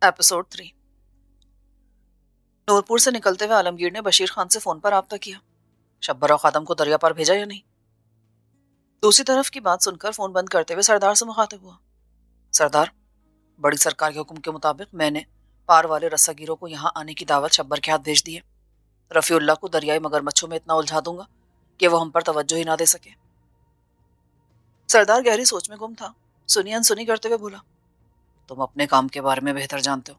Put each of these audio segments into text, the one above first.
Episode 3। Nurpur से निकलते हुए आलमगीर ने बशीर खान से फोन पर राब्ता किया। शब्बर और खादम को दरिया पार भेजा या नहीं। दूसरी तरफ की बात सुनकर फोन बंद करते हुए सरदार से मुखातिब हुआ। सरदार, बड़ी सरकार के हुक्म के मुताबिक मैंने पार वाले रस्सागिरों को यहाँ आने की दावत शब्बर के हाथ भेज दी है। रफीउल्लाह को दरियाई मगरमच्छों में इतना उलझा दूंगा कि वो हम पर तवज्जो ही ना दे सके। सरदार गहरी सोच में गुम था। सुनी अनसुनी करते हुए बोला, तुम अपने काम के बारे में बेहतर जानते हो।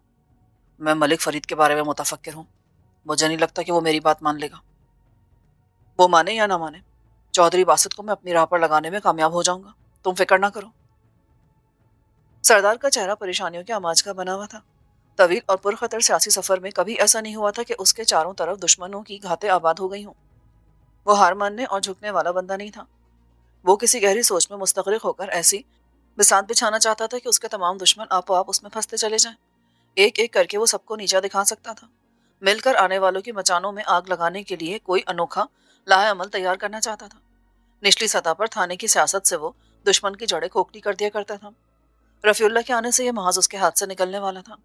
मैं मलिक फरीद के बारे में मुतफक्किर हूँ। मुझे नहीं लगता कि वो मेरी बात मान लेगा। वो माने या ना माने, चौधरी बासित को मैं अपनी राह पर लगाने में कामयाब हो जाऊंगा। तुम फिक्र ना करो। सरदार का चेहरा परेशानियों के आमाज का बना हुआ था। तवील और पुरखतर सियासी सफर में कभी ऐसा नहीं हुआ था कि उसके चारों तरफ दुश्मनों की घातें आबाद हो गई हों। वो हार मानने और झुकने वाला बंदा नहीं था। वो किसी गहरी सोच में मुस्तगरिक होकर ऐसी बिसात बिछाना चाहता था कि उसके तमाम दुश्मन आपो आप उसमें फंसते चले जाएं। एक एक करके वो सबको नीचा दिखा सकता था। मिलकर आने वालों की मचानों में आग लगाने के लिए कोई अनोखा लाहे-अमल तैयार करना चाहता था। निचली सतह पर थाने की सियासत से वो दुश्मन की जड़ें खोखली कर दिया करता था। रफीउल्लाह के आने से यह महज उसके हाथ से निकलने वाला था।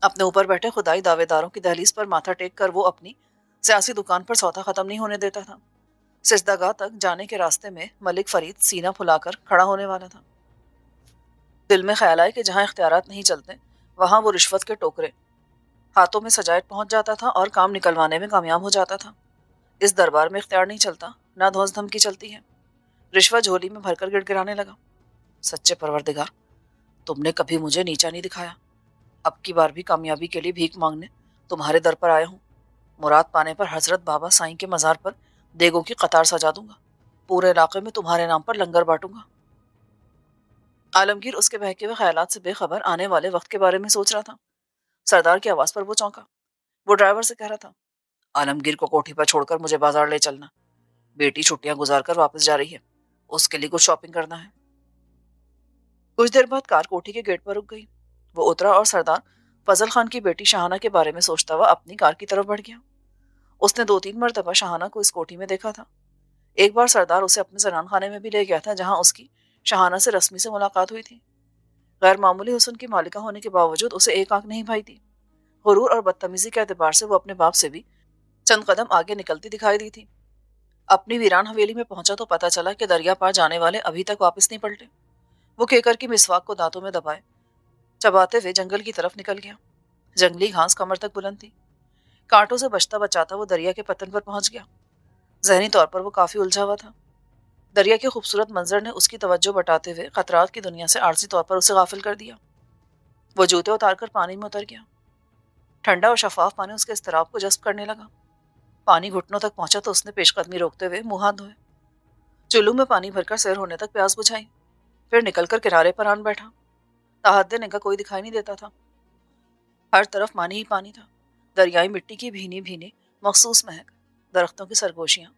अपने ऊपर बैठे खुदाई दावेदारों की दहलीज पर माथा टेक कर वो अपनी सियासी दुकान पर सौदा खत्म नहीं होने देता था। सिजदागाह तक जाने के रास्ते में मलिक फरीद सीना फुलाकर खड़ा होने वाला था। दिल में ख्याल आया कि जहां इख्तियारात नहीं चलते वहां वो रिश्वत के टोकरे हाथों में सजाए पहुंच जाता था और काम निकलवाने में कामयाब हो जाता था। इस दरबार में इख्तियार नहीं चलता, ना धौंस धमकी चलती है। रिश्वत झोली में भरकर गिड़गिड़ाने लगा। सच्चे परवरदिगार, तुमने कभी मुझे नीचा नहीं दिखाया। अब की बार भी कामयाबी के लिए भीख मांगने तुम्हारे दर पर आया हूँ। मुराद पाने पर हजरत बाबा साईं के मजार पर देगों की कतार सजा दूंगा। पूरे इलाके में तुम्हारे नाम पर लंगर बांटूंगा। आलमगीर उसके बहके हुए ख्यालात से बेखबर आने वाले वक्त के बारे में सोच रहा था। सरदार की आवाज पर वो चौंका। वो ड्राइवर से कह रहा था, आलमगीर को कोठी पर छोड़कर मुझे बाजार ले चलना। बेटी छुट्टियां गुजार कर वापस जा रही है, उसके लिए कुछ शॉपिंग करना है। कुछ देर बाद कार कोठी के गेट पर रुक गई। वो उतरा और सरदार फजल खान की बेटी शाहाना के बारे में सोचता हुआ अपनी कार की तरफ बढ़ गया। उसने 2-3 मरतबा शाहाना को इस कोठी में देखा था। एक बार सरदार उसे अपने जनान खाने में भी ले गया था, जहां उसकी शाहाना से रस्मी से मुलाकात हुई थी। गैर मामूली हुस्न की मालिका होने के बावजूद उसे एक आंख नहीं भाई थी। गुरूर और बदतमीजी के एतबार से वो अपने बाप से भी चंद कदम आगे निकलती दिखाई दी थी। अपनी वीरान हवेली में पहुंचा तो पता चला कि दरिया पार जाने वाले अभी तक वापस नहीं पलटे। वो केकर की मिसवाक को दांतों में दबाए चबाते हुए जंगल की तरफ निकल गया। जंगली घास कमर तक बुलंद थी। कांटों से बचता बचाता वो दरिया के पतन पर पहुंच गया। जहनी तौर पर वो काफी उलझा हुआ था। दरिया के खूबसूरत मंजर ने उसकी तवज्जो बटाते हुए खतरात की दुनिया से आरजी तौर पर उसे गाफिल कर दिया। वो जूते उतारकर पानी में उतर गया। ठंडा और शफाफ पानी उसके इस्तराब को जज्ब करने लगा। पानी घुटनों तक पहुंचा तो उसने पेशकदमी रोकते हुए मुंह हाथ धोए। चुल्लू में पानी भरकर सैर होने तक प्यास बुझाई। फिर निकलकर किनारे पर आन बैठा। ताहद्दे निगाह कोई दिखाई नहीं देता था। हर तरफ पानी ही पानी था। दरियाई मिट्टी की भीनी भीनी मखसूस महक, दरख्तों की सरगोशियां,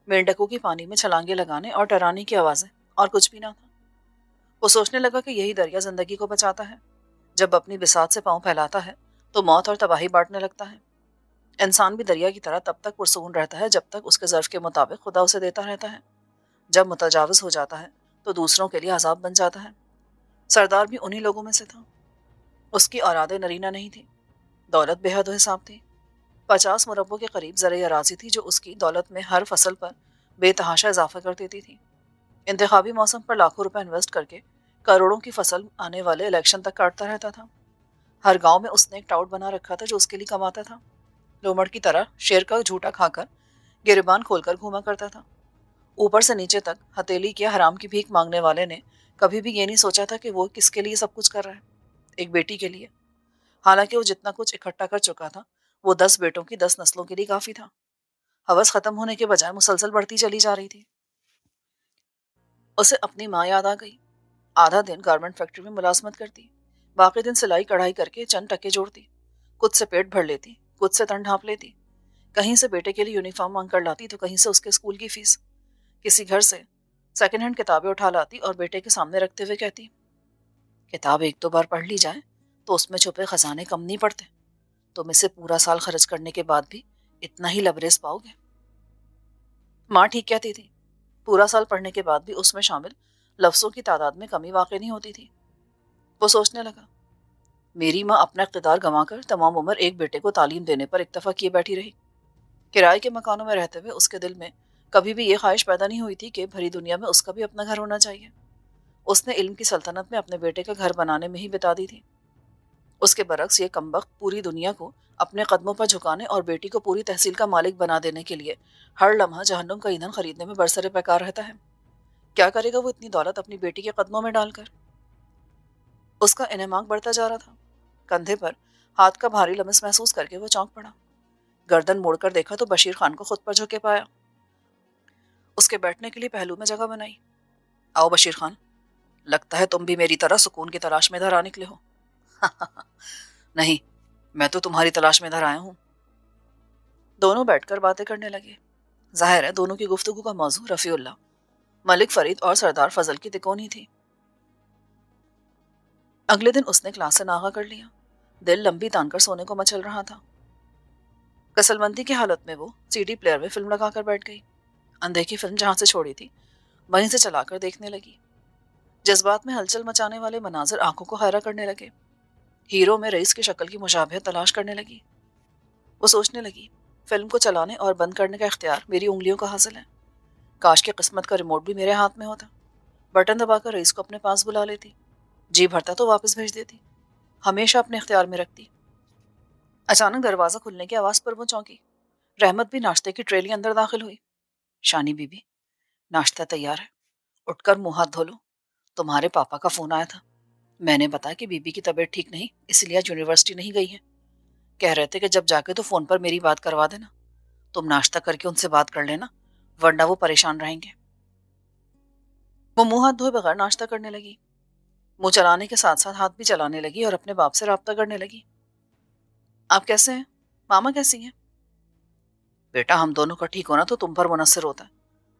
मेंढकों की पानी में छलांगे लगाने और डराने की आवाजें, और कुछ भी ना था। वो सोचने लगा कि यही दरिया जिंदगी को बचाता है। जब अपनी बिसात से पांव फैलाता है तो मौत और तबाही बांटने लगता है। इंसान भी दरिया की तरह तब तक पुरसकून रहता है जब तक उसके ज़र्फ के मुताबिक खुदा उसे देता रहता है। जब मुतजाविज हो जाता है तो दूसरों के लिए अजाब बन जाता है। सरदार भी उन्हीं लोगों में से था। उसकी औलादे नरीना नहीं थी। दौलत बेहद हिसाब थी। 50 मुरब्बों के करीब ज़रे अराजी थी जो उसकी दौलत में हर फसल पर बेतहाशा इजाफा कर देती थी। इंतखाबी मौसम पर लाखों रुपए इन्वेस्ट करके करोड़ों की फसल आने वाले इलेक्शन तक काटता रहता था। हर गांव में उसने एक टाउट बना रखा था जो उसके लिए कमाता था। लोमड़ की तरह शेर का झूठा खाकर गिरबान खोलकर घूमा करता था। ऊपर से नीचे तक हथेली के हराम की भीख मांगने वाले ने कभी भी ये नहीं सोचा था कि वो किसके लिए सब कुछ कर रहा है। एक बेटी के लिए। हालांकि वो जितना कुछ इकट्ठा कर चुका था वो 10 बेटों की 10 नस्लों के लिए काफी था। हवस खत्म होने के बजाय मुसलसल बढ़ती चली जा रही थी। उसे अपनी माँ याद आ गई। आधा दिन गारमेंट फैक्ट्री में मुलाजमत करती, बाकी दिन सिलाई कढ़ाई करके चंद टके जोड़ती। कुछ से पेट भर लेती, कुछ से तन ढांप लेती। कहीं से बेटे के लिए यूनिफॉर्म मांग कर लाती तो कहीं से उसके स्कूल की फीस। किसी घर से सेकंड हैंड किताबें उठा लाती और बेटे के सामने रखते हुए कहती, किताब एक दो बार पढ़ ली जाए तो उसमें छुपे खजाने कम नहीं पड़ते। तुम इसे पूरा साल खर्च करने के बाद भी इतना ही लबरेज पाओगे। माँ ठीक कहती थी। पूरा साल पढ़ने के बाद भी उसमें शामिल लफ्जों की तादाद में कमी वाकई नहीं होती थी। वो सोचने लगा, میری ماں اپنا اقتدار گنوا کر تمام عمر ایک بیٹے کو تعلیم دینے پر اکتفا کیے بیٹھی رہی۔ کرائے کے مکانوں میں رہتے ہوئے اس کے دل میں کبھی بھی یہ خواہش پیدا نہیں ہوئی تھی کہ بھری دنیا میں اس کا بھی اپنا گھر ہونا چاہیے۔ اس نے علم کی سلطنت میں اپنے بیٹے کا گھر بنانے میں ہی بتا دی تھی۔ اس کے برعکس یہ کمبخت پوری دنیا کو اپنے قدموں پر جھکانے اور بیٹی کو پوری تحصیل کا مالک بنا دینے کے لیے ہر لمحہ جہنم کا ایندھن خریدنے میں برسر پیکار رہتا ہے۔ کیا کرے گا وہ اتنی دولت اپنی بیٹی کے قدموں میں ڈال کر؟ اس کا انہماک بڑھتا جا رہا تھا۔ کندھے پر ہاتھ کا بھاری لمس محسوس کر کے وہ چونک پڑا۔ گردن موڑ کر دیکھا تو بشیر خان کو خود پر جھکے پایا۔ اس کے بیٹھنے کے لیے پہلو میں جگہ بنائی۔ آؤ بشیر خان، لگتا ہے تم بھی میری طرح سکون کی تلاش میں ادھر آ نکلے ہو۔ نہیں، میں تو تمہاری تلاش میں ادھر آیا ہوں۔ دونوں بیٹھ کر باتیں کرنے لگے۔ ظاہر ہے دونوں کی گفتگو کا موضوع رفیع اللہ، ملک فرید اور سردار فضل کی تکونی تھی۔ اگلے دن اس نے کلاس سے ناغہ کر لیا۔ دل لمبی تان کر سونے کو مچل رہا تھا۔ کسل مندی کی حالت میں وہ سی ڈی پلیئر میں فلم لگا کر بیٹھ گئی۔ اندیکھی فلم جہاں سے چھوڑی تھی وہیں سے چلا کر دیکھنے لگی۔ جذبات میں ہلچل مچانے والے مناظر آنکھوں کو حیرہ کرنے لگے۔ ہیرو میں رئیس کی شکل کی مشابہت تلاش کرنے لگی۔ وہ سوچنے لگی، فلم کو چلانے اور بند کرنے کا اختیار میری انگلیوں کا حاصل ہے۔ کاش کے قسمت کا ریموٹ بھی میرے ہاتھ میں ہوتا۔ بٹن دبا کر رئیس کو اپنے پاس بلا لیتی، جی بھرتا تو واپس بھیج دیتی، ہمیشہ اپنے اختیار میں رکھتی۔ اچانک دروازہ کھلنے کی آواز پر وہ چونکی۔ رحمت بھی ناشتے کی ٹریلی اندر داخل ہوئی۔ شانی بی بی، ناشتہ تیار ہے، اٹھ کر منہ ہاتھ دھو لو، تمہارے پاپا کا فون آیا تھا۔ میں نے بتایا کہ بی بی کی طبیعت ٹھیک نہیں، اس لیے آج یونیورسٹی نہیں گئی ہے۔ کہہ رہے تھے کہ جب جا کے تو فون پر میری بات کروا دینا، تم ناشتہ کر کے ان سے بات کر لینا، ورنہ وہ پریشان رہیں گے۔ وہ منہ ہاتھ دھوئے بغیر ناشتہ کرنے لگی۔ منہ چلانے کے ساتھ ساتھ ہاتھ بھی چلانے لگی اور اپنے باپ سے رابطہ کرنے لگی۔ آپ کیسے ہیں؟ ماما کیسی ہیں؟ بیٹا ہم دونوں کا ٹھیک ہونا تو تم پر منحصر ہوتا ہے،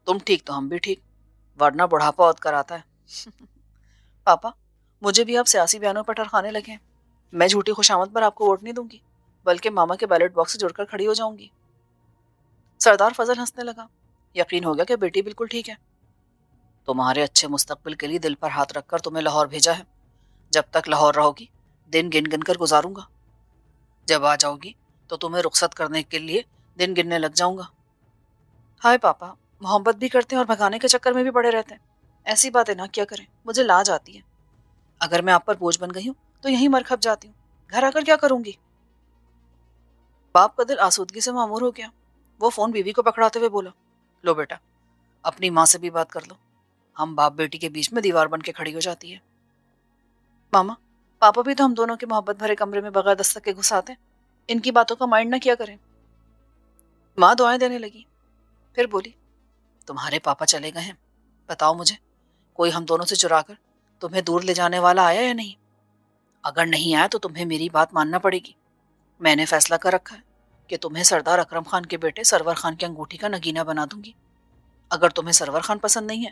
تم ٹھیک تو ہم بھی ٹھیک، ورنہ بڑھاپا عود کر آتا ہے۔ پاپا، مجھے بھی آپ سیاسی بیانوں پر ٹرخانے لگے ہیں۔ میں جھوٹی خوشامد پر آپ کو ووٹ نہیں دوں گی، بلکہ ماما کے بیلٹ باکس سے جڑ کر کھڑی ہو جاؤں گی۔ سردار فضل ہنسنے لگا۔ یقین ہو گیا کہ بیٹی بالکل ٹھیک ہے۔ تمہارے اچھے مستقبل کے لیے دل پر ہاتھ رکھ کر تمہیں لاہور بھیجا ہے۔ جب تک لاہور رہو گی دن گن گن کر گزاروں گا، جب آ جاؤ گی تو تمہیں رخصت کرنے کے لیے دن گننے لگ جاؤں گا۔ ہائے پاپا، محبت بھی کرتے ہیں اور بھگانے کے چکر میں بھی پڑے رہتے ہیں، ایسی باتیں نہ کیا کریں، مجھے لاج آتی ہے۔ اگر میں آپ پر بوجھ بن گئی ہوں تو یہیں مر کھپ جاتی ہوں، گھر آ کر کیا کروں گی؟ باپ کا دل آسودگی سے معمور ہو گیا۔ وہ فون بیوی کو پکڑاتے ہوئے بولا، لو بیٹا، اپنی ماں سے بھی بات کر لو۔ ہم باپ بیٹی کے بیچ میں دیوار بن کے کھڑی ہو جاتی ہے۔ ماما، پاپا بھی تو ہم دونوں کے محبت بھرے کمرے میں بغیر دستک کے گھساتے ہیں، ان کی باتوں کا مائنڈ نہ کیا کریں۔ ماں دعائیں دینے لگی، پھر بولی، تمہارے پاپا چلے گئے ہیں، بتاؤ مجھے کوئی ہم دونوں سے چرا کر تمہیں دور لے جانے والا آیا یا نہیں؟ اگر نہیں آیا تو تمہیں میری بات ماننا پڑے گی۔ میں نے فیصلہ کر رکھا ہے کہ تمہیں سردار اکرم خان کے بیٹے سرور خان کی انگوٹھی کا نگینہ بنا دوں گی۔ اگر تمہیں سرور خان پسند نہیں ہے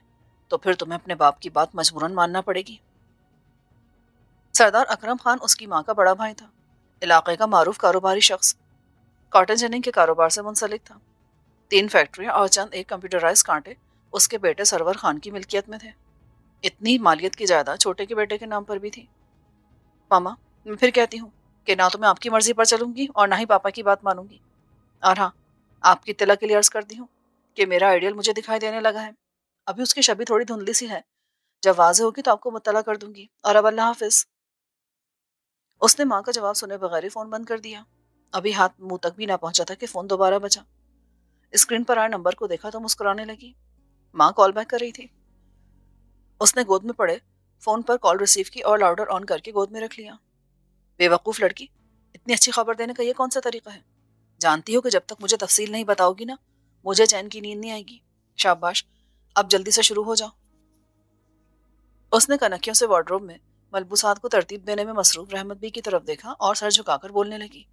تو پھر تمہیں اپنے باپ کی بات مجبوراً ماننا پڑے گی۔ سردار اکرم خان اس کی ماں کا بڑا بھائی تھا، علاقے کا معروف کاروباری شخص، کاٹن جننگ کے کاروبار سے منسلک تھا۔ 3 فیکٹریاں اور چند ایک کمپیوٹرائز کانٹے اس کے بیٹے سرور خان کی ملکیت میں تھے۔ اتنی مالیت کی جائیداد چھوٹے کے بیٹے کے نام پر بھی تھی۔ ماما، میں پھر کہتی ہوں کہ نہ تو میں آپ کی مرضی پر چلوں گی اور نہ ہی پاپا کی بات مانوں گی۔ اور ہاں، آپ کی اطلاع کے لیے عرض کرتی ہوں کہ میرا آئیڈیل مجھے دکھائی دینے لگا ہے، ابھی اس کی شبیہ تھوڑی دھندلی سی ہے، جب واضح ہوگی تو آپ کو مطلع کر دوں گی، اور اب اللہ حافظ۔ اس نے ماں کا جواب سنے بغیر ہی فون بند کر دیا۔ ابھی ہاتھ منہ تک بھی نہ پہنچا تھا کہ فون دوبارہ بجا۔ اسکرین پر آئے نمبر کو دیکھا تو مسکرانے لگی۔ ماں کال بیک کر رہی تھی۔ اس نے گود میں پڑے فون پر کال ریسیو کی اور لاؤڈر آن کر کے گود میں رکھ لیا۔ بے وقوف لڑکی، اتنی اچھی خبر دینے کا یہ کون سا طریقہ ہے؟ جانتی ہو کہ جب تک مجھے تفصیل نہیں بتاؤ گی نا، مجھے چین کی نیند نہیں آئے گی۔ شاباش، اب جلدی سے شروع ہو جاؤ۔ اس نے کنکیوں سے وارڈروب میں ملبوسات کو ترتیب دینے میں مصروف رحمت بی کی طرف دیکھا اور سر جھکا کر بولنے لگی،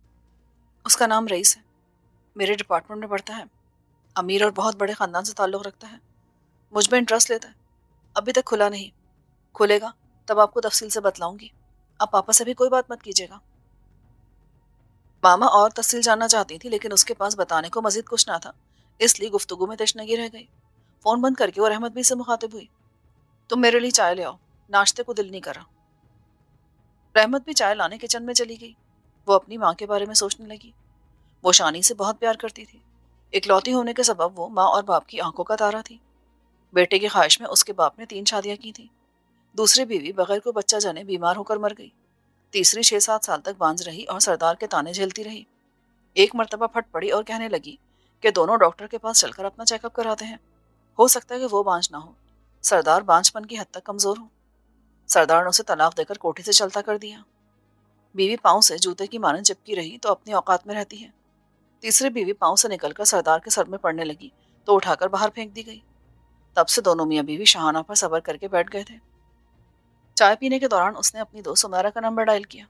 اس کا نام رئیس ہے، میرے ڈپارٹمنٹ میں پڑھتا ہے، امیر اور بہت بڑے خاندان سے تعلق رکھتا ہے، مجھ میں انٹرسٹ لیتا ہے، ابھی تک کھلا نہیں، کھلے گا تب آپ کو تفصیل سے بتلاؤں گی، آپ پاپا سے بھی کوئی بات مت کیجیے گا۔ ماما اور تفصیل جاننا چاہتی تھی لیکن اس کے پاس بتانے کو مزید کچھ نہ تھا، اس لیے گفتگو میں تشنگی رہ گئی۔ فون بند کر کے وہ رحمت بی سے مخاطب ہوئی، تم میرے لیے چائے لے آؤ، ناشتے کو دل نہیں کرا۔ रहमत भी चाय लाने किचन में चली गई। वो अपनी माँ के बारे में सोचने लगी। वो शानी से बहुत प्यार करती थी। इकलौती होने के सबब वो माँ और बाप की आंखों का तारा थी। बेटे की ख्वाहिश में उसके बाप ने 3 शादियां की थी। दूसरी बीवी बगैर को बच्चा जाने बीमार होकर मर गई। तीसरी 6-7 साल तक बांझ रही और सरदार के ताने झेलती रही। एक मर्तबा फट पड़ी और कहने लगी कि दोनों डॉक्टर के पास चलकर अपना चेकअप कराते हैं। हो सकता है कि वो बांझ ना हो, सरदार बांझपन की हद तक कमजोर हो। सरदार ने उसे तलाक देकर कोठी से चलता कर दिया। बीवी पाँव से जूते की मानन चिपकी रही तो अपनी औकात में रहती है। तीसरी बीवी पाँव से निकलकर सरदार के सर में पड़ने लगी तो उठाकर बाहर फेंक दी गई। तब से दोनों मियाँ बीवी शाहाना पर सब्र करके बैठ गए थे। चाय पीने के दौरान उसने अपनी दोस्त सुमेरा का नंबर डायल किया।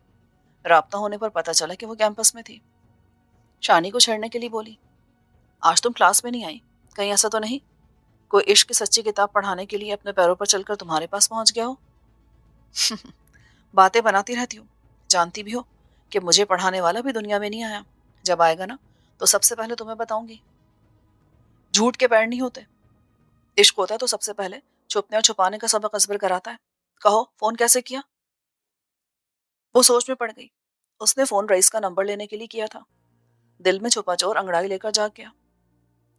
राब्ता होने पर पता चला कि वो कैंपस में थी। शानी को छेड़ने के लिए बोली, आज तुम क्लास में नहीं आई, कहीं ऐसा तो नहीं कोई इश्क की सच्ची किताब पढ़ाने के लिए अपने पैरों पर चलकर तुम्हारे पास पहुंच गया हो? बातें बनाती रहती हूँ, जानती भी हो कि मुझे पढ़ाने वाला भी दुनिया में नहीं आया। जब आएगा ना तो सबसे पहले तुम्हें बताऊंगी। झूठ के पैर नहीं होते। इश्क होता है तो सबसे पहले छुपने और छुपाने का सबक असबर कराता है। कहो फोन कैसे किया? वो सोच में पड़ गई। उसने फोन रईस का नंबर लेने के लिए किया था। दिल में छुपा चोर अंगड़ाई लेकर जाग गया।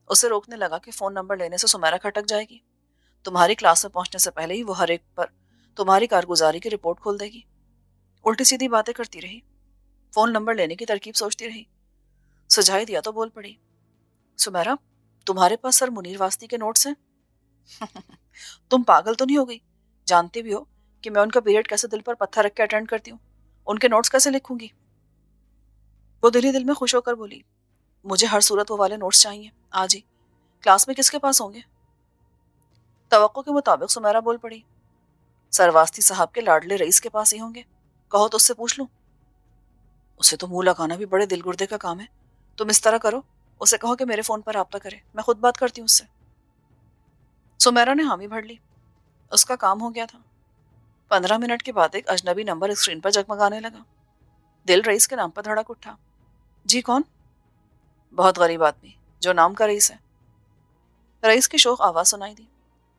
उसे रोकने लगा कि फोन नंबर लेने से सुमेरा खटक जाएगी। तुम्हारी क्लास में पहुंचने से पहले ही वो हर एक पर तुम्हारी कारगुजारी की रिपोर्ट खोल देगी। उल्टी सीधी बातें करती रही। फोन नंबर लेने की तरकीब सोचती रही। सुझाई दिया तो बोल पड़ी, सुमेरा, तुम्हारे पास सर मुनीर वास्ती के नोट्स हैं? तुम पागल तो नहीं हो गई? जानती भी हो कि मैं उनका पीरियड कैसे दिल पर पत्थर रख के अटेंड करती हूँ। उनके नोट्स कैसे लिखूंगी? वो दिल ही दिल में खुश होकर बोली, मुझे हर सूरत वो वाले नोट्स चाहिए, आज ही। क्लास में किसके पास होंगे? तवक्को के मुताबिक सुमेरा बोल पड़ी, सरवास्ती साहब के लाडले रईस के पास ही होंगे। कहो तो उससे पूछ लूं। उसे तो मुंह लगाना भी बड़े दिल गुर्दे का काम है। तुम इस तरह करो, उसे कहो कि मेरे फोन पर राब्ता करे, मैं खुद बात करती हूँ उससे। सुमेरा ने हामी भर ली। उसका काम हो गया था। 15 मिनट के बाद एक अजनबी नंबर स्क्रीन पर जगमगाने लगा। दिल रईस के नाम पर धड़क उठा। जी कौन? बहुत गरीब आदमी जो नाम का रईस है। रईस की शोक आवाज सुनाई दी।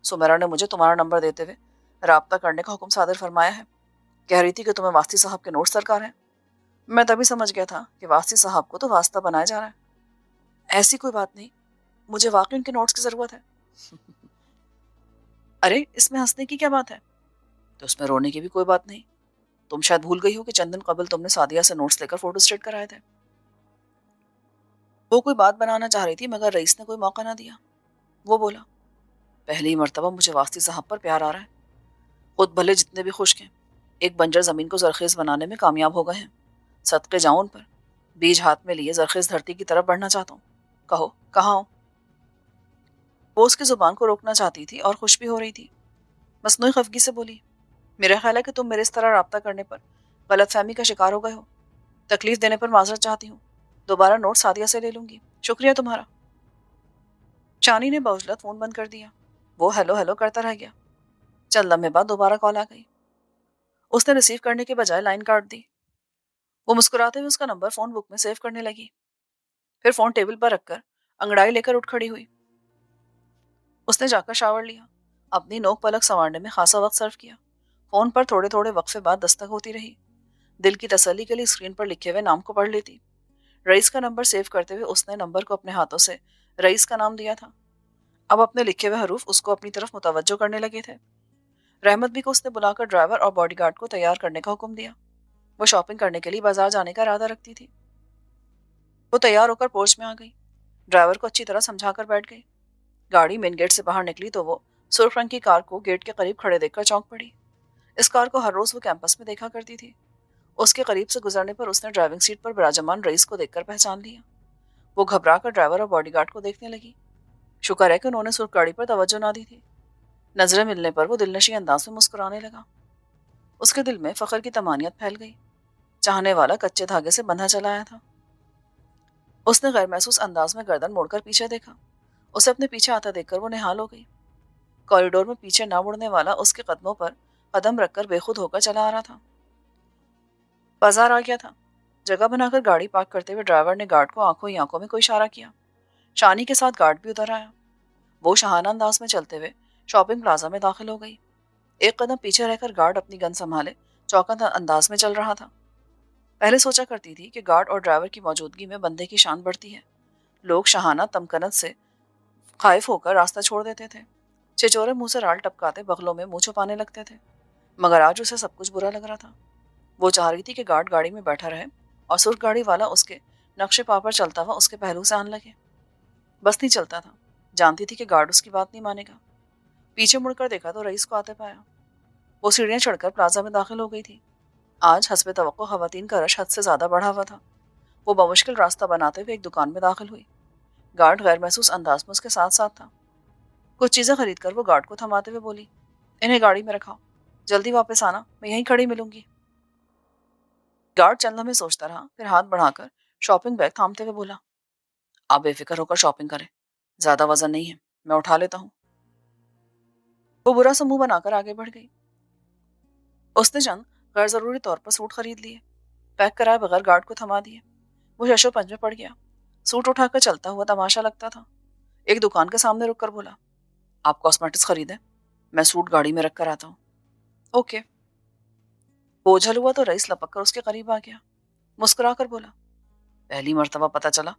सुमेरा ने मुझे तुम्हारा नंबर देते हुए राब्ता करने का हुक्म सादर फरमाया है। कह रही थी कि तुम्हें वास्ती साहब के नोट्स दरकार हैं। मैं तभी समझ गया था कि वास्ती साहब को तो वास्ता बनाया जा रहा है। ऐसी कोई बात नहीं, मुझे वाकई उनके नोट्स की जरूरत है। अरे इसमें हंसने की क्या बात है? तो उसमें रोने की भी कोई बात नहीं। तुम शायद भूल गई हो कि चंद दिन कबल तुमने सादिया से नोट्स लेकर फोटो स्टेट कराए थे। वो कोई बात बनाना चाह रही थी मगर रईस ने कोई मौका ना दिया। वो बोला, पहली मर्तबा मुझे वास्ती साहब पर प्यार आ रहा है। खुद भले जितने भी खुश्क हैं, एक बंजर जमीन को जरखेज बनाने में कामयाब हो गए हैं। सदके जाऊं उन पर। बीज हाथ में लिए जरखेज धरती की तरफ बढ़ना चाहता हूँ। कहो कहाँ हूं? वो उसकी जुबान को रोकना चाहती थी और खुश भी हो रही थी। मसनूई खफगी से बोली, मेरा ख्याल है कि तुम मेरे इस तरह राब्ता करने पर गलतफहमी का शिकार हो गए हो। तकलीफ देने पर माजरत चाहती हूँ। दोबारा नोट सादिया से ले लूंगी। शुक्रिया तुम्हारा। शानी ने बाउजलत फोन बंद कर दिया। वो हेलो हेलो करता रह गया। चंद लम्हे बाद दोबारा कॉल आ गई। उसने रिसीव करने के बजाय लाइन काट दी। वो मुस्कुराते हुए उसका नंबर फोन बुक में सेव करने लगी। फिर फोन टेबल पर रखकर अंगड़ाई लेकर उठ खड़ी हुई। उसने जाकर शावर लिया। अपनी नोक पलक संवारने में खासा वक्त सर्व किया। फोन पर थोड़े थोड़े वक्फे बाद दस्तक होती रही। दिल की तसल्ली के लिए स्क्रीन पर लिखे हुए नाम को पढ़ लेती। रईस का नंबर सेव करते हुए उसने नंबर को अपने हाथों से रईस का नाम दिया था। अब अपने लिखे हुए हरूफ उसको अपनी तरफ मुतवज्जो करने लगे थे। रहमत भी को उसने बुलाकर ड्राइवर और बॉडीगार्ड को तैयार करने का हुक्म दिया। वो शॉपिंग करने के लिए बाजार जाने का इरादा रखती थी। वो तैयार होकर पोर्च में आ गई। ड्राइवर को अच्छी तरह समझाकर बैठ गई। गाड़ी मेन गेट से बाहर निकली तो वो सुर्ख रंग की कार को गेट के करीब खड़े देखकर चौंक पड़ी। इस कार को हर रोज वो कैंपस में देखा करती थी। उसके करीब से गुजरने पर उसने ड्राइविंग सीट पर विराजमान रईस को देखकर पहचान लिया। वो घबरा कर ड्राइवर और बॉडीगार्ड को देखने लगी। शुक्र है कि उन्होंने सुर्ख गाड़ी पर तवज्जो ना दी थी। नजरें मिलने पर वो दिलनशी अंदाज में मुस्कुराने लगा। उसके दिल में फख्र की तमानियत फैल गई। चाहने वाला कच्चे धागे से बंधा चला आया था। उसने गैर महसूस अंदाज में गर्दन मोड़कर पीछे देखा। उसे अपने पीछे आता देखकर वो निहाल हो गई। कॉरिडोर में पीछे ना मुड़ने वाला उसके कदमों पर कदम रखकर बेखुद होकर चला आ रहा था। बाजार आ गया था। जगह बनाकर गाड़ी पार्क करते हुए ड्राइवर ने गार्ड को आंखों ही आंखों में कोई इशारा किया। शानी के साथ गार्ड भी उतर आया। वो शहाना अंदाज में चलते हुए शॉपिंग प्लाजा में दाखिल हो गई। एक कदम पीछे रहकर गार्ड अपनी गन संभाले चौंका अंदाज में चल रहा था। पहले सोचा करती थी कि गार्ड और ड्राइवर की मौजूदगी में बंदे की शान बढ़ती है। लोग शहाना तमकनत से खाइफ होकर रास्ता छोड़ देते थे। छिछोरे मुंह से राल टपकाते बगलों में मुंह छुपाने लगते थे। मगर आज उसे सब कुछ बुरा लग रहा था। वो चाह रही थी कि गार्ड गाड़ी में बैठा रहे और सुर्ख गाड़ी वाला उसके नक्शे पा पर चलता हुआ उसके पहलू से आने लगे। बस नहीं चलता था। जानती थी कि गार्ड उसकी बात नहीं मानेगा। पीछे मुड़कर देखा तो रईस को आते पाया। वो सीढ़ियां चढ़कर प्लाजा में दाखिल हो गई थी। आज हस्बे तवक्को खवातीन का रश हद से ज्यादा बढ़ा हुआ था। वो बमुश्किल रास्ता बनाते हुए एक दुकान में दाखिल हुई। गार्ड गैर महसूस अंदाज में उसके साथ साथ था। कुछ चीजें खरीद कर वो गार्ड को थमाते हुए बोली, इन्हें गाड़ी में रखाओ, जल्दी वापस आना, मैं यहीं खड़ी मिलूंगी। गार्ड चंद लम्हे सोचता रहा, फिर हाथ बढ़ाकर शॉपिंग बैग थामते हुए बोला, आप बेफिक्र होकर शॉपिंग करें, ज्यादा वजन नहीं है, मैं उठा लेता हूँ। वो बुरा सा मुंह बनाकर आगे बढ़ गई। उसने चंद गैर जरूरी तौर पर सूट खरीद लिए, पैक कराए बगैर गार्ड को थमा दिए। वो शशो पंज में पड़ गया। सूट उठाकर चलता हुआ तमाशा लगता था। एक दुकान के सामने रुककर बोला, आप कॉस्मेटिक्स खरीदें, मैं सूट गाड़ी में रख कर आता हूँ। ओके। बोझल हुआ तो रईस लपक कर उसके करीब आ गया। मुस्कुरा कर बोला, पहली मर्तबा पता चला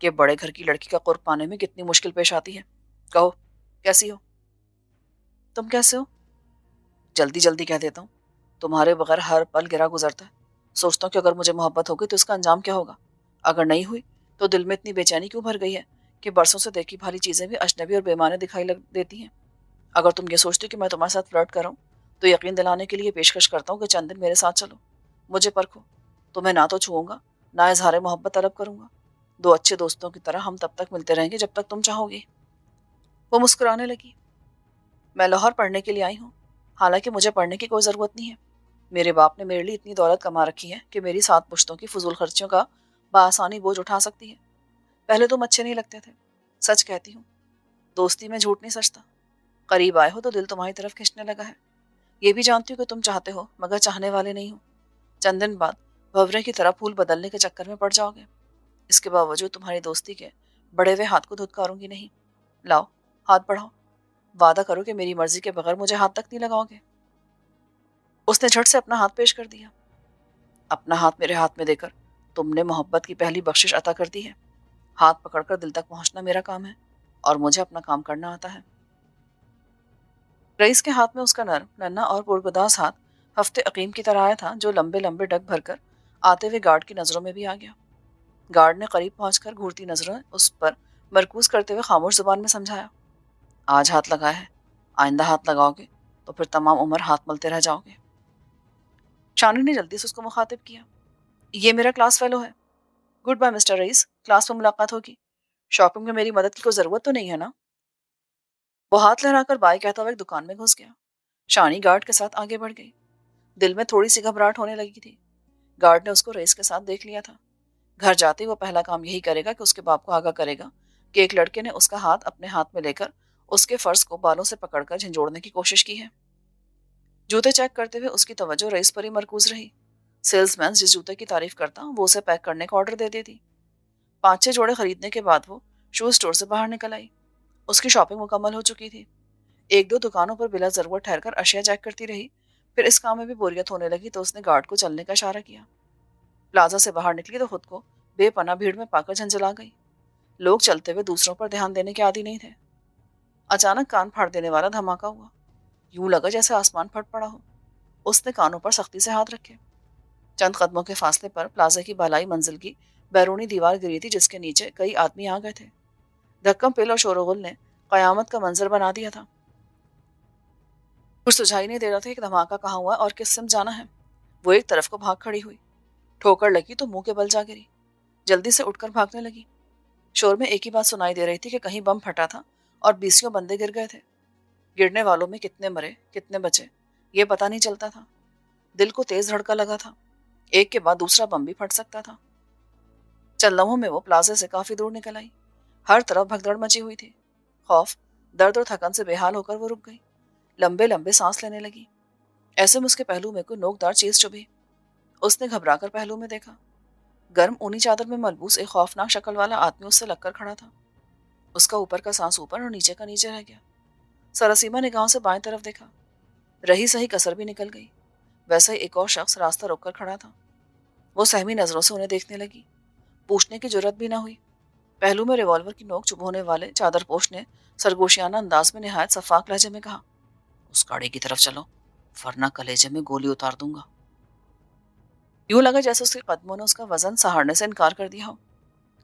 कि बड़े घर की लड़की का कुर्ब पाने में कितनी मुश्किल पेश आती है। कहो, कैसी हो? तुम कैसे हो? जल्दी जल्दी कह देता हूँ, तुम्हारे बगैर हर पल गिरा गुजरता है। सोचता हूँ कि अगर मुझे मोहब्बत होगी तो इसका अंजाम क्या होगा। अगर नहीं हुई तो दिल में इतनी बेचैनी क्यों भर गई है कि बरसों से देखी भाली चीजें भी अजनबी और बेमाने दिखाई लग देती हैं। अगर तुम ये सोचते हो कि मैं तुम्हारे साथ फ्लर्ट कर रहा हूँ तो यकीन दिलाने के लिए पेशकश करता हूँ कि चंद दिन मेरे साथ चलो, मुझे परखो। तुम्हें ना तो छूऊंगा, ना इजहार मोहब्बत तलब करूंगा। दो अच्छे दोस्तों की तरह हम तब तक मिलते रहेंगे जब तक तुम चाहोगी। वो मुस्कुराने लगी। मैं लाहौर पढ़ने के लिए आई हूँ, हालांकि मुझे पढ़ने की कोई ज़रूरत नहीं है। मेरे बाप ने मेरे लिए इतनी दौलत कमा रखी है कि मेरी 7 पुश्तों की फजूल खर्चियों का बआसानी बोझ उठा सकती है। पहले तुम अच्छे नहीं लगते थे, सच कहती हूँ। दोस्ती में झूठ नहीं सचता। करीब आए हो तो दिल तुम्हारी तरफ खींचने लगा है। ये भी जानती हूँ कि तुम चाहते हो मगर चाहने वाले नहीं हो। चंद दिन बाद भंवरे की तरह फूल बदलने के चक्कर में पड़ जाओगे। इसके बावजूद तुम्हारी दोस्ती के बड़े हुए हाथ को धुतकारूंगी नहीं। लाओ, हाथ बढ़ाओ, वादा करो कि मेरी मर्जी के बगैर मुझे हाथ तक नहीं लगाओगे। उसने झट से अपना हाथ पेश कर दिया। अपना हाथ मेरे हाथ में देकर तुमने मोहब्बत की पहली बख्शिश अता कर दी है। हाथ पकड़कर दिल तक पहुंचना मेरा काम है और मुझे अपना काम करना आता है। रईस के हाथ में उसका नर्म, नन्हा और पुरगुदास हाथ हफ्ते अकीम की तरह आया था, जो लंबे लंबे डग भरकर आते हुए गार्ड की नजरों में भी आ गया। गार्ड ने करीब पहुंचकर घूरती नजरें उस पर मरकूज करते हुए खामोश जुबान में समझाया, आज हाथ लगाया है, आइंदा हाथ लगाओगे तो फिर तमाम उम्र हाथ मलते रह जाओगे। शानी ने जल्दी से उसको मुखातिब किया, ये मेरा क्लास फेलो है। Good bye mister rice, class में मुलाकात होगी। शॉपिंग में मेरी मदद की कोई जरूरत तो नहीं है ना? वो हाथ लहराकर बाय कहता हुआ एक दुकान में घुस गया। शानी गार्ड के साथ आगे बढ़ गई। दिल में थोड़ी सी घबराहट होने लगी थी। गार्ड ने उसको रईस के साथ देख लिया था। घर जाते ही वो पहला काम यही करेगा कि उसके बाप को आगाह करेगा कि एक लड़के ने उसका हाथ अपने हाथ में लेकर उसके फर्श को बालों से पकड़कर झंझोड़ने की कोशिश की है। जूते चेक करते हुए उसकी तवज्जो रईस पर ही मरकूज रही। सेल्समैन जिस जूते की तारीफ करता वो उसे पैक करने का ऑर्डर दे देती। 5-6 जोड़े खरीदने के बाद वो शू स्टोर से बाहर निकल आई। उसकी शॉपिंग मुकम्मल हो चुकी थी। एक दो दुकानों पर बिला जरूरत ठहरकर अशिया चेक करती रही। फिर इस काम में भी बोरियत होने लगी तो उसने गार्ड को चलने का इशारा किया। प्लाजा से बाहर निकली तो खुद को बेपनाह भीड़ में पाकर झंझला गई। लोग चलते हुए दूसरों पर ध्यान देने के आदी नहीं थे। अचानक कान फाड़ देने वाला धमाका हुआ। यूं लगा जैसे आसमान फट पड़ा हो। उसने कानों पर सख्ती से हाथ रखे। चंद कदमों के फासले पर प्लाजा की बालाई मंजिल की बैरूनी दीवार गिरी थी, जिसके नीचे कई आदमी आ गए थे। धक्कम पेल और शोरगुल ने कयामत का मंजर बना दिया था। कुछ सुझाई नहीं दे रहा था कि धमाका कहाँ हुआ और किस सिमत जाना है। वो एक तरफ को भाग खड़ी हुई। ठोकर लगी तो मुंह के बल जा गिरी। जल्दी से उठकर भागने लगी। शोर में एक ही बात सुनाई दे रही थी कि कहीं बम फटा था और 20 बंदे गिर गए थे। गिरने वालों में कितने मरे कितने बचे ये पता नहीं चलता था। दिल को तेज धड़का लगा था। एक के बाद दूसरा बम भी फट सकता था। चंद लम्हों में वो प्लाजे से काफी दूर निकल आई। हर तरफ भगदड़ मची हुई थी। खौफ, दर्द और थकन से बेहाल होकर वो रुक गई। लंबे लंबे सांस लेने लगी। ऐसे में उसके पहलू में कोई नोकदार चीज चुभी। उसने घबराकर पहलू में देखा। गर्म ऊनी चादर में मलबूस एक खौफनाक शक्ल वाला आदमी उससे लगकर खड़ा था। उसका ऊपर का सांस ऊपर और नीचे का नीचे रह गया। सरसीमा निगाहों से बाएं तरफ देखा। रही सही कसर भी निकल गई। वैसे ही एक और शख्स रास्ता रोक कर खड़ा था। वो सहमी नजरों से उन्हें देखने लगी। पूछने की जरूरत भी ना हुई। पहलू में रिवॉल्वर की नोक चुभोने वाले चादरपोश ने सरगोशियाना अंदाज में निहायत सफाक लहजे में कहा, उस गाड़ी की तरफ चलो, वरना कलेजे में गोली उतार दूंगा। यूं लगा जैसे उसके कदमों ने उसका वजन सहारने से इनकार कर दिया हो।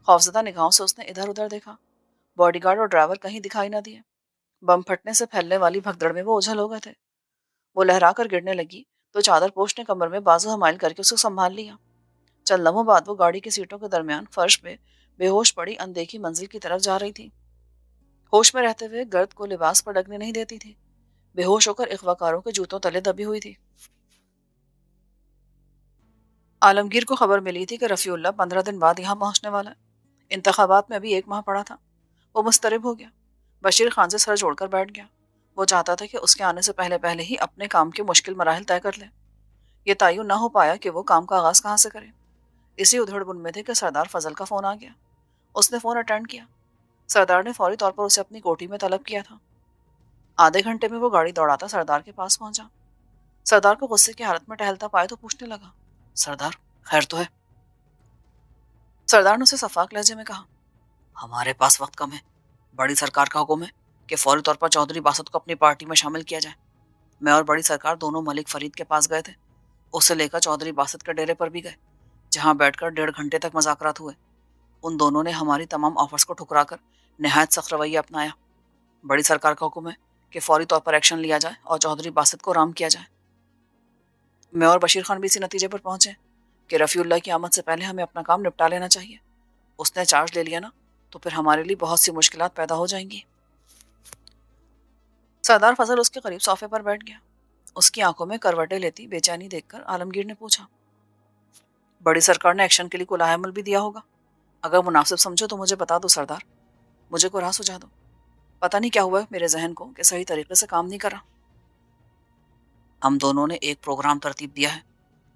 खौफजदा निगाहों से उसने इधर उधर देखा। बॉडीगार्ड और ड्राइवर कहीं दिखाई ना दिए। बम फटने से फैलने वाली भगदड़ में वो ओझल हो गए थे। वो लहरा कर गिरने लगी तो चादरपोश ने कमर में बाजू हमाइल करके उसे संभाल लिया। चंद लम्हों बाद वो गाड़ी की सीटों के दरमियान फर्श पे बेहोश पड़ी अनदेखी मंजिल की तरफ जा रही थी। होश में रहते हुए गर्द को लिबास पर लगने नहीं देती थी। बेहोश होकर इख्वाकारों के जूतों तले दबी हुई थी। आलमगीर को खबर मिली थी कि रफीउल्लाह 15 दिन बाद यहाँ पहुंचने वाला है। इंतखाबात में अभी 1 माह पड़ा था। वो मुस्तरब हो गया। बशीर खान से सर जोड़कर बैठ गया। वो चाहता था कि उसके आने से पहले पहले ही अपने काम के मुश्किल मराहिल तय कर ले। ये तयन ना हो पाया कि वो काम का आगाज कहाँ से करे। इसी उधेड़-बुन में थे कि सरदार फजल का फोन आ गया। उसने फोन अटेंड किया। सरदार ने फौरी तौर पर उसे अपनी कोठी में तलब किया था। आधे घंटे में वो गाड़ी दौड़ाता सरदार के पास पहुंचा। सरदार को गुस्से की हालत में टहलता पाए तो पूछने लगा, सरदार खैर तो है? सरदार ने उसे सफाक लहजे में कहा, हमारे पास वक्त कम है। बड़ी सरकार का हुक्म है कि फौरी तौर पर चौधरी बासत को अपनी पार्टी में शामिल किया जाए। मैं और बड़ी सरकार दोनों मलिक फरीद के पास गए थे। उसे लेकर चौधरी बासत के डेरे पर भी गए, जहां बैठकर 1.5 घंटे तक मुज़ाकरात हुए। उन दोनों ने हमारी तमाम ऑफर्स को ठुकराकर निहायत सख्त रवैया अपनाया। बड़ी सरकार का हुक्म है कि फौरी तौर पर एक्शन लिया जाए और चौधरी बासत को राम किया जाए। मैं और बशीर खान भी इसी नतीजे पर पहुंचे कि रफीउल्लाह की आमद से पहले हमें अपना काम निपटा लेना चाहिए। उसने चार्ज ले लिया ना तो फिर हमारे लिए बहुत सी मुश्किलात पैदा हो जाएंगी। सरदार फजल उसके करीब सोफे पर बैठ गया। उसकी आंखों में करवटें लेती बेचैनी देखकर आलमगीर ने पूछा, बड़ी सरकार ने एक्शन के लिए कोई लाहेमल भी दिया होगा? अगर मुनासिब समझो तो मुझे बता दो सरदार। मुझे को राह सुझा दो। पता नहीं क्या हुआ है मेरे जहन को कि सही तरीके से काम नहीं कर रहा। हम दोनों ने एक प्रोग्राम तरतीब दिया है।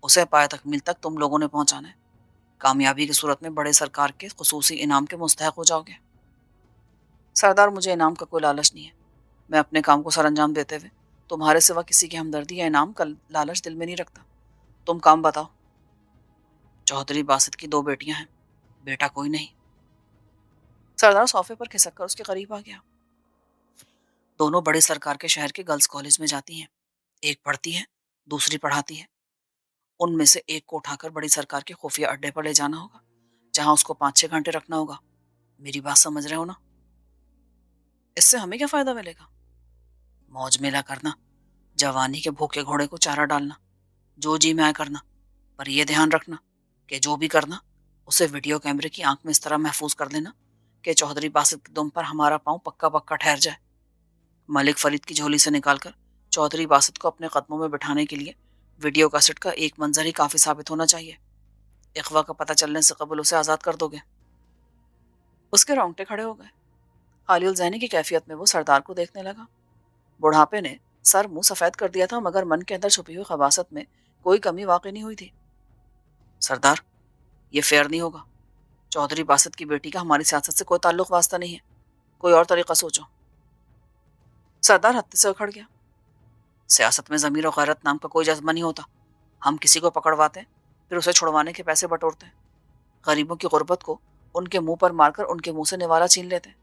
उसे पाया तकमील तक तुम लोगों ने पहुंचाना है। कामयाबी की सूरत में बड़े सरकार के खुसूसी इनाम के मुस्तहक हो जाओगे। सरदार मुझे इनाम का कोई लालच नहीं है। मैं अपने काम को सरअंजाम देते हुए तुम्हारे सिवा किसी की हमदर्दी या इनाम का लालच दिल में नहीं रखता। तुम काम बताओ। चौधरी बासित की 2 बेटियां हैं, बेटा कोई नहीं। सरदार सोफे पर खिसक कर उसके करीब आ गया। दोनों बड़े सरकार के शहर के गर्ल्स कॉलेज में जाती हैं। एक पढ़ती है, दूसरी पढ़ाती है। उनमें से एक को उठाकर बड़ी सरकार के खुफिया अड्डे पर ले जाना होगा, जहां उसको 5-6 घंटे रखना होगा। मेरी बात समझ रहे हो ना? इससे हमें क्या फायदा मिलेगा? मौज मेला करना, जवानी के भूखे घोड़े को चारा डालना, जो जी में आए करना। पर यह ध्यान रखना कि जो भी करना उसे वीडियो कैमरे की आंख में इस तरह महफूज कर लेना कि चौधरी बासित की दुम पर हमारा पांव पक्का पक्का ठहर जाए। मलिक फरीद की झोली से निकालकर चौधरी बासित को अपने कदमों में बिठाने के लिए वीडियो कैसेट का एक मंजर ही काफी साबित होना चाहिए। इख्वा का पता चलने से कबल उसे आजाद कर दोगे। उसके रोंगटे खड़े हो गए। हालिउल ज़हनी की कैफियत में वो सरदार को देखने लगा। बुढ़ापे ने सर मुंह सफेद कर दिया था, मगर मन के अंदर छुपी हुई खबासत में कोई कमी वाकई नहीं हुई थी। सरदार, ये फेयर नहीं होगा। चौधरी बासित की बेटी का हमारी सियासत से कोई ताल्लुक वास्ता नहीं है। कोई और तरीका सोचो। सरदार हत्थे से उखड़ गया। सियासत में ज़मीर और गैरत नाम का कोई जज्बा नहीं होता। हम किसी को पकड़वाते हैं, फिर उसे छुड़वाने के पैसे बटोरते हैं। गरीबों की गुर्बत को उनके मुंह पर मारकर उनके मुंह से निवाला छीन लेते हैं।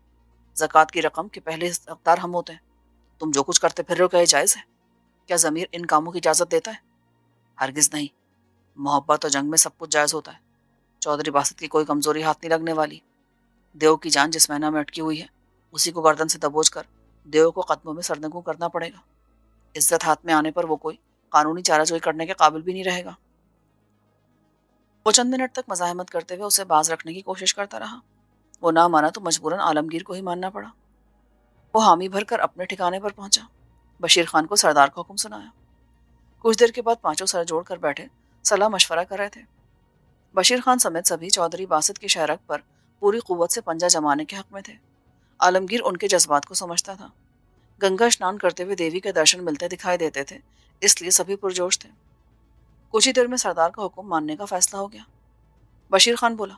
ज़कात की रकम के पहले हकदार हम होते हैं। तुम जो कुछ करते फिर रहे हो, क्या ये जायज़ है? क्या ज़मीर इन कामों की इजाज़त देता है? हरगिज़ नहीं। मोहब्बत और जंग में सब कुछ जायज़ होता है। चौधरी बासित की कोई कमज़ोरी हाथ नहीं लगने वाली। देव की जान जिस महीना में अटकी हुई है, उसी को गर्दन से दबोच कर देव को कदमों में सरनगू करना पड़ेगा। इज्जत हाथ में आने पर वो कोई कानूनी चाराजोई करने के काबिल भी नहीं रहेगा। वो चंद मिनट तक मज़ाहमत करते हुए उसे बाज रखने की कोशिश करता रहा। वो ना माना तो मजबूरन आलमगीर को ही मानना पड़ा। वो हामी भर कर अपने ठिकाने पर पहुंचा। बशीर खान को सरदार का हुक्म सुनाया। कुछ देर के बाद पांचों सर जोड़ कर बैठे सलाह मशवरा कर रहे थे। बशीर खान समेत सभी चौधरी बासित की शहरक पर पूरी कुव्वत से पंजा जमाने के हक में थे। आलमगीर उनके जज्बात को समझता था। गंगा स्नान करते हुए देवी के दर्शन मिलते दिखाई देते थे, इसलिए सभी पुरजोश थे। कुछ ही देर में सरदार का हुक्म मानने का फैसला हो गया। बशीर खान बोला,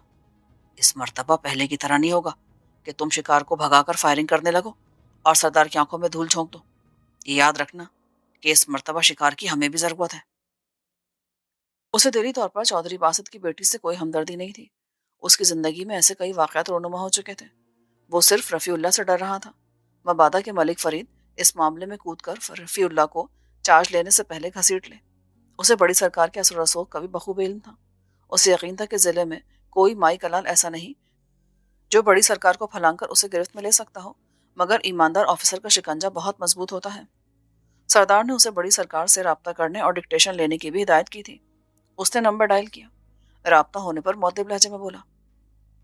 इस मर्तबा पहले की तरह नहीं होगा कि तुम शिकार को भगाकर फायरिंग करने लगो और सरदार की आंखों में धूल झोंक दो। ये याद रखना कि इस मर्तबा शिकार की हमें भी जरूरत है। उसे दिली तौर पर चौधरी बासत की बेटी से कोई हमदर्दी नहीं थी। उसकी जिंदगी में ऐसे कई वाकयात रोनुमा हो चुके थे। वो सिर्फ रफीउल्लाह से डर रहा था। मबादा के मलिक फरीद इस मामले में कूदकर रफीउल्लाह को चार्ज लेने से पहले घसीट ले। उसे बड़ी सरकार के असर रसूख का भी बखूबी इल्म था। उसे यकीन था कि जिले में कोई माई कलाल ऐसा नहीं जो बड़ी सरकार को फलांग कर उसे गिरफ्त में ले सकता हो, मगर ईमानदार ऑफिसर का शिकंजा बहुत मजबूत होता है। सरदार ने उसे बड़ी सरकार से राब्ता करने और डिक्टेशन लेने की भी हिदायत की थी। उसने नंबर डायल किया। राब्ता होने पर मुअद्दिब लहजे में बोला,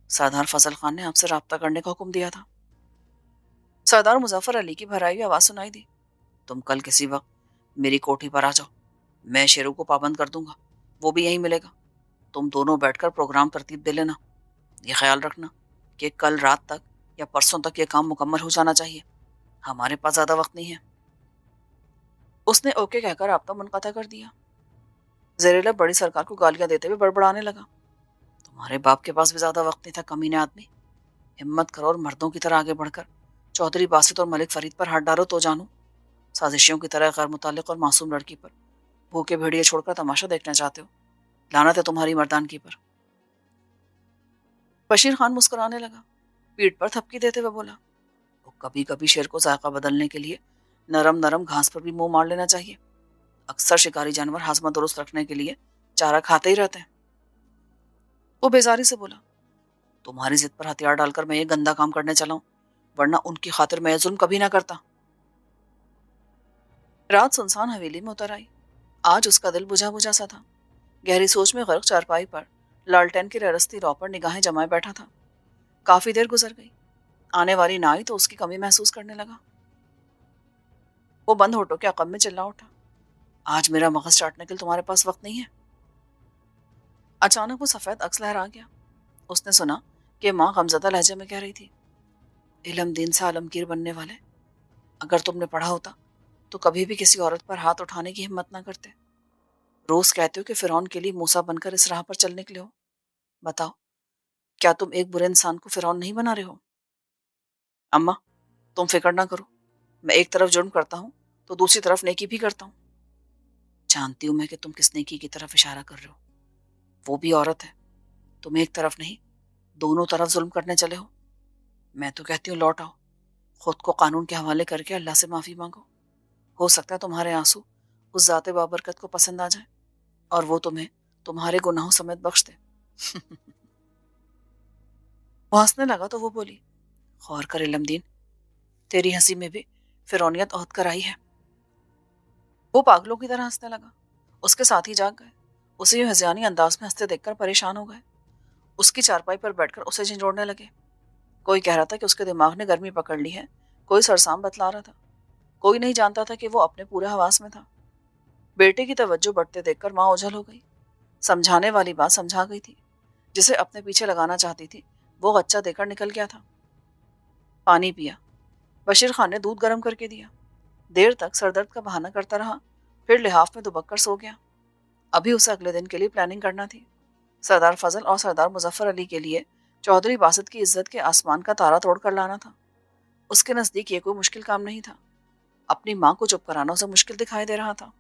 सरदार फजल खान ने आपसे राब्ता करने का हुक्म दिया था। सरदार मुजफ्फर अली की भराई हुई आवाज सुनाई दी, तुम कल किसी वक्त मेरी कोठी पर आ जाओ, मैं शेरू को पाबंद कर दूंगा, वो भी यहीं मिलेगा। तुम दोनों बैठकर प्रोग्राम तरतीब दे लेना। ये ख्याल रखना कि कल रात तक या परसों तक ये काम मुकम्मल हो जाना चाहिए। हमारे पास ज्यादा वक्त नहीं है। उसने ओके कहकर राब्ता मुनक़ता कर दिया। ज़ेरेलब बड़ी सरकार को गालियां देते हुए बड़बड़ाने लगा, तुम्हारे बाप के पास भी ज्यादा वक्त नहीं था कमीने आदमी। हिम्मत करो और मर्दों की तरह आगे बढ़कर चौधरी बासित और मलिक फरीद पर हाथ डालो तो जानू। साजिशियों की तरह गैर मुताल्लिक और मासूम लड़की पर भूखे भेड़िए छोड़कर तमाशा देखना चाहते हो। लानत है तुम्हारी मर्दानगी पर। बशीर खान मुस्कुराने लगा, पीठ पर थपकी देते हुए बोला, वो कभी कभी शेर को जायका बदलने के लिए नरम नरम घास पर भी मुंह मार लेना चाहिए। अक्सर शिकारी जानवर हाजमा दुरुस्त रखने के लिए चारा खाते ही रहते हैं। वो बेजारी से बोला, तुम्हारी जिद पर हथियार डालकर मैं ये गंदा काम करने चला हूं, वरना उनकी खातिर मैं ये जुल्म कभी ना करता। रात सुनसान हवेली में उतर आई। आज उसका दिल बुझा बुझा सा था। गहरी सोच में गर्क चारपाई पर लालटेन की ररसती रौ पर निगाहें जमाए बैठा था। काफी देर गुजर गई। आने वाली ना आई तो उसकी कमी महसूस करने लगा। वो बंद होठों के अकब में चिल्ला उठा, आज मेरा मगज चाटने के लिए तुम्हारे पास वक्त नहीं है। अचानक वो सफेद अक्स लहरा गया। उसने सुना कि माँ गमजदा लहजे में कह रही थी, इल्म दीन से आलमगीर बनने वाले, अगर तुमने पढ़ा होता तो कभी भी किसी औरत पर हाथ उठाने की हिम्मत ना करते। रोज कहते हो कि फिरौन के लिए मूसा बनकर इस राह पर चल निकले हो। बताओ, क्या तुम एक बुरे इंसान को फिरौन नहीं बना रहे हो? अम्मा, तुम फिक्र ना करो, मैं एक तरफ जुर्म करता हूँ तो दूसरी तरफ नेकी भी करता हूँ। जानती हूँ मैं कि तुम किस नेकी की तरफ इशारा कर रहे हो। वो भी औरत है। तुम एक तरफ नहीं, दोनों तरफ जुल्म करने चले हो। मैं तो कहती हूँ लौट आओ, खुद को कानून के हवाले करके अल्लाह से माफी मांगो। हो सकता है तुम्हारे आंसू उस जाते बाबरकत को पसंद आ जाए और वो तुम्हें तुम्हारे गुनाहों समेत बख्श दे। वो हंसने लगा तो वो बोली, गौर कर इल्मदीन, तेरी हंसी में भी फिरौनियत ओहद कर आई है। वो पागलों की तरह हंसने लगा। उसके साथ ही जाग गए। उसे यूं हज़ियानी अंदाज में हंसते देखकर परेशान हो गए। उसकी चारपाई पर बैठकर उसे झंझोड़ने लगे। कोई कह रहा था कि उसके दिमाग ने गर्मी पकड़ ली है, कोई सरसाम बतला रहा था। कोई नहीं जानता था कि वो अपने पूरे हवास में था। बेटे की तवज्जो बढ़ते देखकर माँ ओझल हो गई। समझाने वाली बात समझा गई थी। जिसे अपने पीछे लगाना चाहती थी वो गच्चा देकर निकल गया था। पानी पिया। बशीर खान ने दूध गर्म करके दिया। देर तक सरदर्द का बहाना करता रहा, फिर लिहाफ में दुबक कर सो गया। अभी उसे अगले दिन के लिए प्लानिंग करना थी। सरदार फजल और सरदार मुजफ्फर अली के लिए चौधरी बासित की इज्जत के आसमान का तारा तोड़ कर लाना था। उसके नजदीक ये कोई मुश्किल काम नहीं था। अपनी माँ को चुप कराना उसे मुश्किल दिखाई दे रहा था।